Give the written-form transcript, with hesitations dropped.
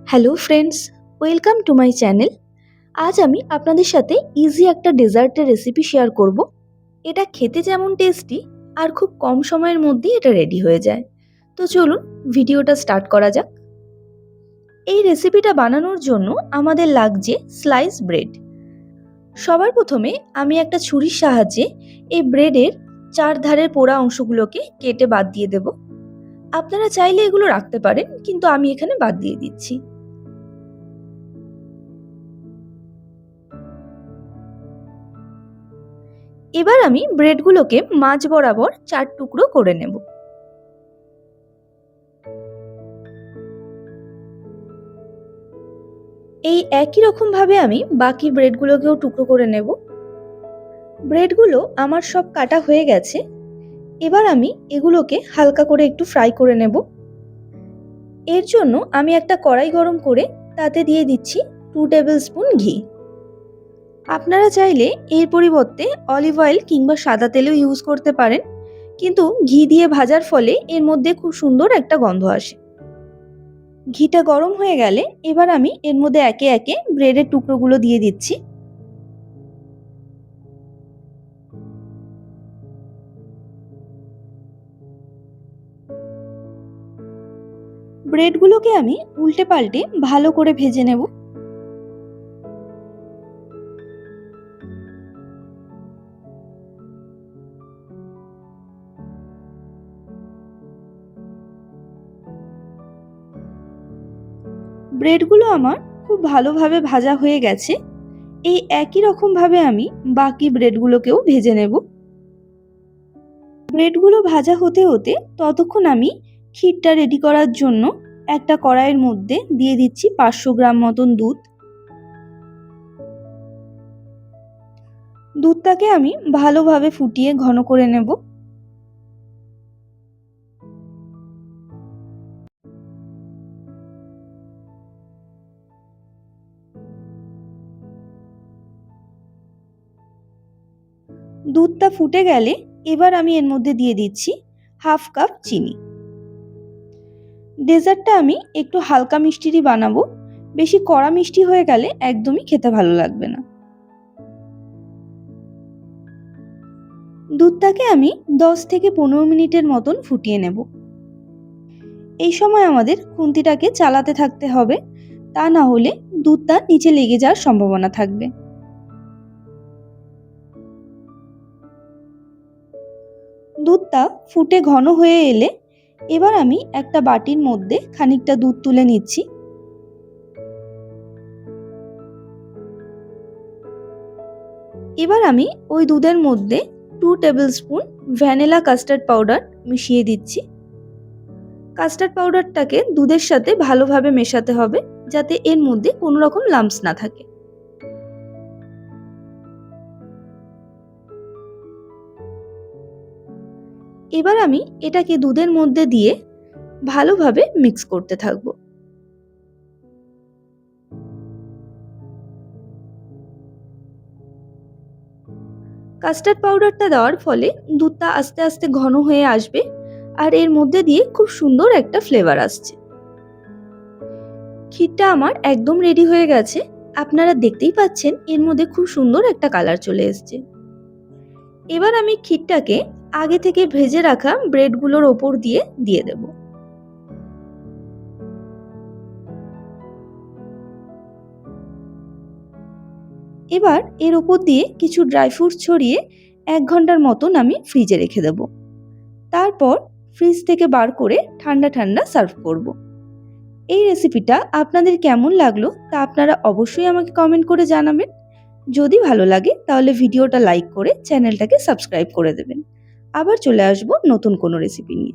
Hello friends, welcome to my channel. আজ আমি আপনাদের সাথে ইজি একটা ডেজার্টের রেসিপি শেয়ার করব। এটা খেতে যেমন টেস্টি আর খুব কম সময়ের মধ্যেই এটা রেডি হয়ে যায়। তো চলুন ভিডিওটা স্টার্ট করা যাক। এই রেসিপিটা বানানোর জন্য আমাদের লাগছে স্লাইস ব্রেড। সবার প্রথমে আমি একটা ছুরির সাহায্যে এই ব্রেডের চারধারের পোড়া অংশগুলোকে কেটে বাদ দিয়ে দেব। আপনারা চাইলে এগুলো রাখতে পারেন, কিন্তু আমি এখানে বাদ দিয়ে দিচ্ছি। এবার আমি ব্রেডগুলোকে মাঝ বরাবর 4 টুকরো করে নেব। এই একই রকম ভাবে আমি বাকি ব্রেডগুলোকেও টুকরো করে নেব। ব্রেডগুলো আমার সব কাটা হয়ে গেছে। এবার আমি এগুলোকে হালকা করে একটু ফ্রাই করে নেব। এর জন্য আমি একটা কড়াই গরম করে তাতে দিয়ে দিচ্ছি 2 টেবিল স্পুন ঘি। আপনারা চাইলে এর পরিবর্তে অলিভ অয়েল কিংবা সাদা তেলও ইউজ করতে পারেন, কিন্তু ঘি দিয়ে ভাজার ফলে এর মধ্যে খুব সুন্দর একটা গন্ধ আসে। ঘিটা গরম হয়ে গেলে এবার আমি এর মধ্যে একে একে ব্রেডের টুকরোগুলো দিয়ে দিচ্ছি। ব্রেডগুলোকে আমি উল্টে পাল্টে ভালো করে ভেজে নেব। ব্রেডগুলো আমার খুব ভালোভাবে ভাজা হয়ে গেছে। এই একই রকম ভাবে আমি বাকি ব্রেডগুলোকেও ভেজে নেব। ব্রেডগুলো ভাজা হতে হতে ততক্ষণ আমি ক্ষীরটা রেডি করার জন্য একটা কড়াইয়ের মধ্যে দিয়ে দিচ্ছি 500 গ্রাম মতন দুধ। দুধটাকে আমি ভালোভাবে ফুটিয়ে ঘন করে নেব। দুধটা ফুটে গেলে এবার আমি এর মধ্যে দিয়ে দিচ্ছি হাফ কাপ চিনি। ডেজার্টটা আমি একটু হালকা মিষ্টিরই বানাবো, বেশি কড়া মিষ্টি হয়ে গেলে একদমই খেতে ভালো লাগবে না। দুধটাকে আমি 10 থেকে 15 মিনিটের মতন ফুটিয়ে নেব। এই সময় আমাদের খুন্তিটাকে চালাতে থাকতে হবে, তা না হলে দুধটা নিচে লেগে যাওয়ার সম্ভাবনা থাকবে। দুধটা ফুটে ঘন হয়ে এলে এবার আমি একটা বাটির মধ্যে খানিকটা দুধ তুলে নিচ্ছি। এবার আমি ওই দুধের মধ্যে 2 table spoon vanilla custard powder মিশিয়ে দিচ্ছি। কাস্টার্ড পাউডারটাকে দুধের সাথে ভালোভাবে মেশাতে হবে, যাতে এর মধ্যে কোনো রকম লাম্পস না থাকে। এবার আমি এটাকে দুধের মধ্যে দিয়ে ভালোভাবে মিক্স করতে থাকবো। কাস্টার্ড পাউডারটা দেওয়ার ফলে দুধটা আস্তে আস্তে ঘন হয়ে আসবে, আর এর মধ্যে দিয়ে খুব সুন্দর একটা ফ্লেভার আসছে। ক্ষীরটা আমার একদম রেডি হয়ে গেছে। আপনারা দেখতেই পাচ্ছেন এর মধ্যে খুব সুন্দর একটা কালার চলে এসছে। এবার আমি ক্ষীরটাকে আগে থেকে ভেজে রাখা ব্রেডগুলোর ওপর দিয়ে দিয়ে দেব। এবার এর ওপর দিয়ে কিছু ড্রাই ফ্রুটস ছড়িয়ে 1 ঘন্টার মতন আমি ফ্রিজে রেখে দেব। তারপর ফ্রিজ থেকে বার করে ঠান্ডা ঠান্ডা সার্ভ করব। এই রেসিপিটা আপনাদের কেমন লাগলো তা আপনারা অবশ্যই আমাকে কমেন্ট করে জানাবেন। যদি ভালো লাগে তাহলে ভিডিওটা লাইক করে চ্যানেলটাকে সাবস্ক্রাইব করে দেবেন। আবার চলে আসবো নতুন কোনো রেসিপি নিয়ে।